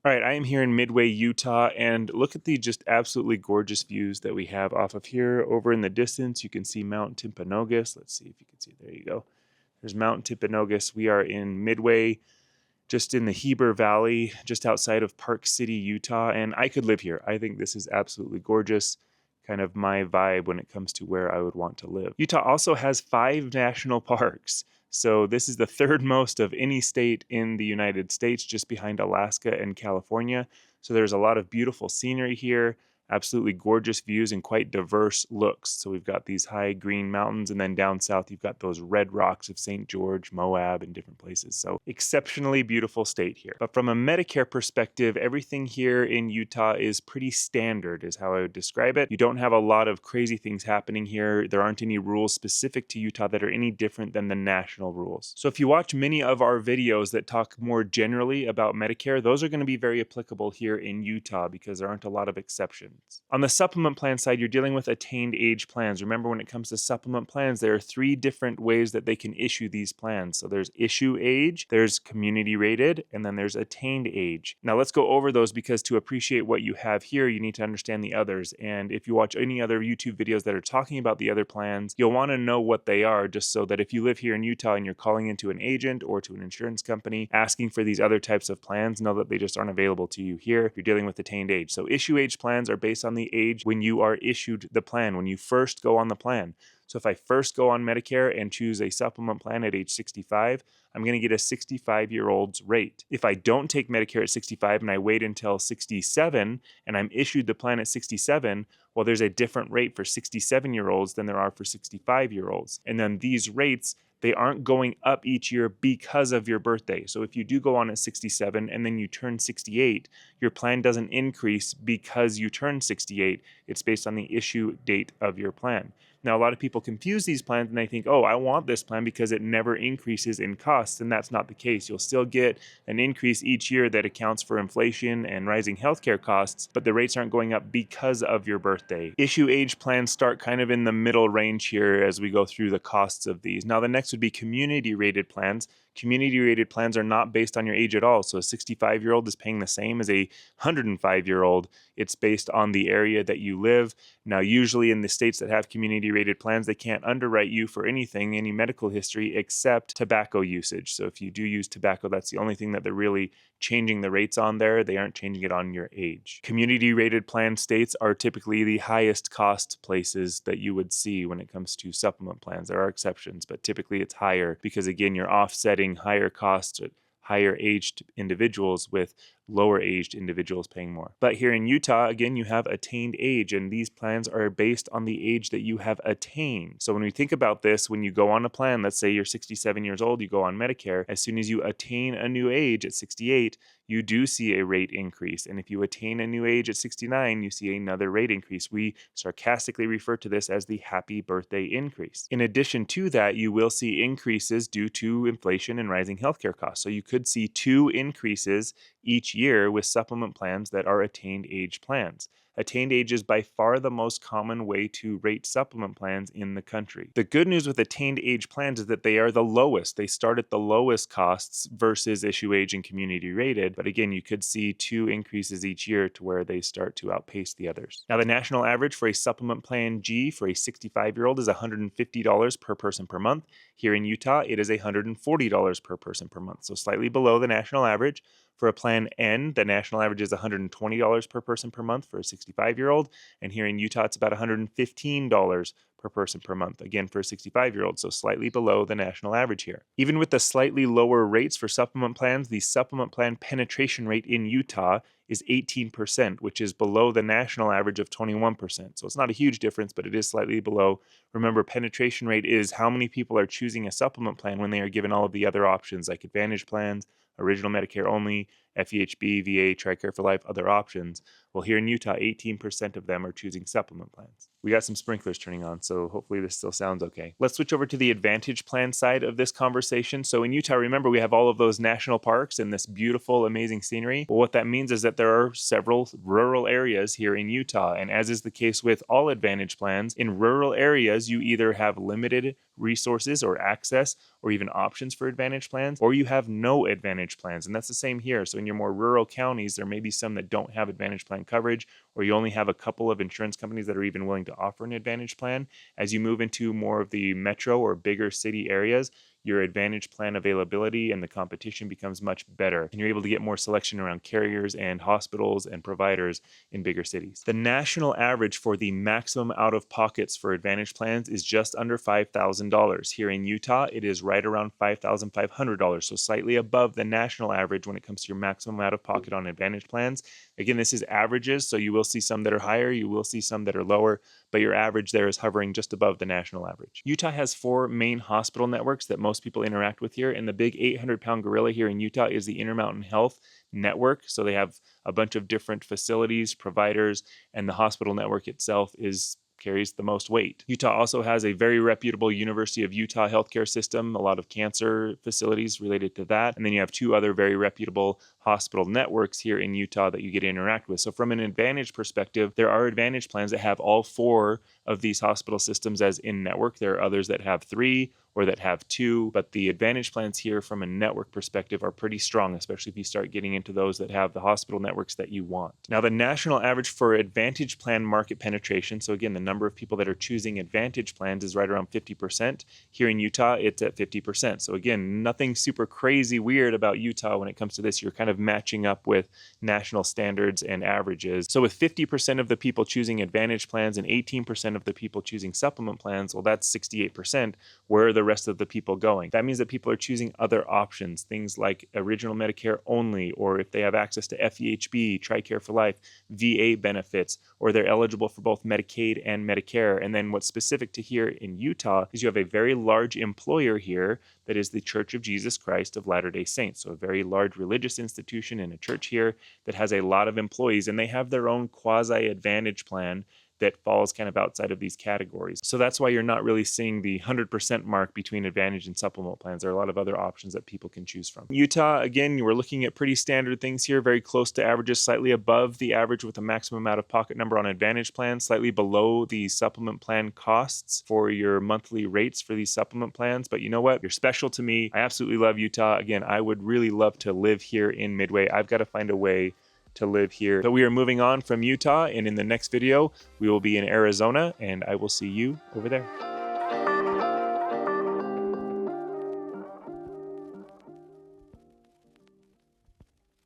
All right, I am here in Midway, Utah, and look at the just absolutely gorgeous views that we have off of here. Over in the distance, you can see Mount Timpanogos. Let's see if you can see. There you go. There's Mount Timpanogos. We are in Midway, just in the Heber Valley, just outside of Park City, Utah, and I could live here. I think this is absolutely gorgeous. Kind of my vibe when it comes to where I would want to live. Utah also has 5 national parks. So this is the third most of any state in the United States, just behind Alaska and California. So there's a lot of beautiful scenery here, absolutely gorgeous views and quite diverse looks. So we've got these high green mountains, and then down south you've got those red rocks of St. George, Moab, and different places. So exceptionally beautiful state here. But from a Medicare perspective, everything here in Utah is pretty standard, is how I would describe it. You don't have a lot of crazy things happening here. There aren't any rules specific to Utah that are any different than the national rules. So if you watch many of our videos that talk more generally about Medicare, those are going to be very applicable here in Utah because there aren't a lot of exceptions. On the supplement plan side, you're dealing with attained age plans. Remember, when it comes to supplement plans, there are 3 different ways that they can issue these plans. So there's issue age, there's community rated, and then there's attained age. Now let's go over those, because to appreciate what you have here, you need to understand the others. And if you watch any other YouTube videos that are talking about the other plans, you'll want to know what they are, just so that if you live here in Utah and you're calling into an agent or to an insurance company asking for these other types of plans, know that they just aren't available to you here. You're dealing with attained age. So issue age plans are based on the age when you are issued the plan, when you first go on the plan. So if I first go on Medicare and choose a supplement plan at age 65, I'm going to get a 65-year-old's rate. If I don't take Medicare at 65 and I wait until 67 and I'm issued the plan at 67, well, there's a different rate for 67-year-olds than there are for 65-year-olds. And then these rates, they aren't going up each year because of your birthday. So if you do go on at 67 and then you turn 68, your plan doesn't increase because you turn 68. It's based on the issue date of your plan. Now, a lot of people confuse these plans and they think, oh, I want this plan because it never increases in costs, and that's not the case. You'll still get an increase each year that accounts for inflation and rising healthcare costs, but the rates aren't going up because of your birthday. Issue age plans start kind of in the middle range here as we go through the costs of these. Now, the next would be community rated plans. Community rated plans are not based on your age at all. So a 65-year-old is paying the same as a 105-year-old. It's based on the area that you live. Now, usually in the states that have community rated plans, they can't underwrite you for anything, any medical history, except tobacco usage. So if you do use tobacco, that's the only thing that they're really changing the rates on there. They aren't changing it on your age. Community rated plan states are typically the highest cost places that you would see when it comes to supplement plans. There are exceptions, but typically it's higher because, again, you're offsetting higher costs at higher aged individuals with lower aged individuals paying more. But here in Utah, again, you have attained age, and these plans are based on the age that you have attained. So when we think about this, when you go on a plan, let's say you're 67 years old, you go on Medicare, as soon as you attain a new age at 68, you do see a rate increase. And if you attain a new age at 69, you see another rate increase. We sarcastically refer to this as the happy birthday increase. In addition to that, you will see increases due to inflation and rising healthcare costs. So you could see 2 increases each year with supplement plans that are attained age plans. Attained age is by far the most common way to rate supplement plans in the country. The good news with attained age plans is that they are the lowest. They start at the lowest costs versus issue age and community rated. But again, you could see 2 increases each year to where they start to outpace the others. Now, the national average for a supplement plan G for a 65-year-old is $150 per person per month. Here in Utah, it is $140 per person per month, so slightly below the national average. For a plan N, the national average is $120 per person per month for a 65-year-old, and here in Utah, it's about $115 per person per month, again for a 65-year-old, so slightly below the national average here. Even with the slightly lower rates for supplement plans, the supplement plan penetration rate in Utah is 18%, which is below the national average of 21%. So it's not a huge difference, but it is slightly below. Remember, penetration rate is how many people are choosing a supplement plan when they are given all of the other options like Advantage plans, Original Medicare only, FEHB, VA, TRICARE for Life, other options. Well, here in Utah, 18% of them are choosing supplement plans. We got some sprinklers turning on, so hopefully this still sounds okay. Let's switch over to the Advantage plan side of this conversation. So in Utah, remember, we have all of those national parks and this beautiful, amazing scenery. Well, what that means is that there are several rural areas here in Utah, and as is the case with all Advantage plans, in rural areas, you either have limited resources or access or even options for Advantage plans, or you have no Advantage plans, and that's the same here. So in in your more rural counties, there may be some that don't have Advantage plan coverage, or you only have a couple of insurance companies that are even willing to offer an Advantage plan. As you move into more of the metro or bigger city areas, your Advantage plan availability and the competition becomes much better, and you're able to get more selection around carriers and hospitals and providers in bigger cities. The national average for the maximum out-of-pockets for Advantage plans is just under $5,000. Here in Utah, it is right around $5,500, so slightly above the national average when it comes to your maximum out-of-pocket on Advantage plans. Again, this is averages, so you will see some that are higher, you will see some that are lower, but your average there is hovering just above the national average. Utah has 4 main hospital networks that most people interact with here, and the big 800-pound gorilla here in Utah is the Intermountain Health Network. So they have a bunch of different facilities, providers, and the hospital network itself carries the most weight. Utah also has a very reputable University of Utah healthcare system, a lot of cancer facilities related to that. And then you have 2 other very reputable hospital networks here in Utah that you get to interact with. So from an Advantage perspective, there are Advantage plans that have all 4 of these hospital systems as in-network. There are others that have 3 or that have 2, but the Advantage plans here from a network perspective are pretty strong, especially if you start getting into those that have the hospital networks that you want. Now, the national average for Advantage plan market penetration, so again, the number of people that are choosing Advantage plans is right around 50%. Here in Utah, it's at 50%. So again, nothing super crazy weird about Utah when it comes to this. You're kind of matching up with national standards and averages. So with 50% of the people choosing Advantage plans and 18% of the people choosing supplement plans, well, that's 68%. Where are the rest of the people going? That means that people are choosing other options, things like original Medicare only, or if they have access to FEHB, TRICARE for Life, VA benefits, or they're eligible for both Medicaid and Medicare. And then what's specific to here in Utah is you have a very large employer here that is the Church of Jesus Christ of Latter-day Saints. So a very large religious institution and a church here that has a lot of employees, and they have their own quasi-Advantage plan that falls kind of outside of these categories. So that's why you're not really seeing the 100% mark between Advantage and supplement plans. There are a lot of other options that people can choose from. Utah, again, we're looking at pretty standard things here, very close to averages, slightly above the average with a maximum out-of-pocket number on Advantage plans, slightly below the supplement plan costs for your monthly rates for these supplement plans. But you know what? You're special to me. I absolutely love Utah. Again, I would really love to live here in Midway. I've got to find a way to live here. But we are moving on from Utah, and in the next video, we will be in Arizona, and I will see you over there.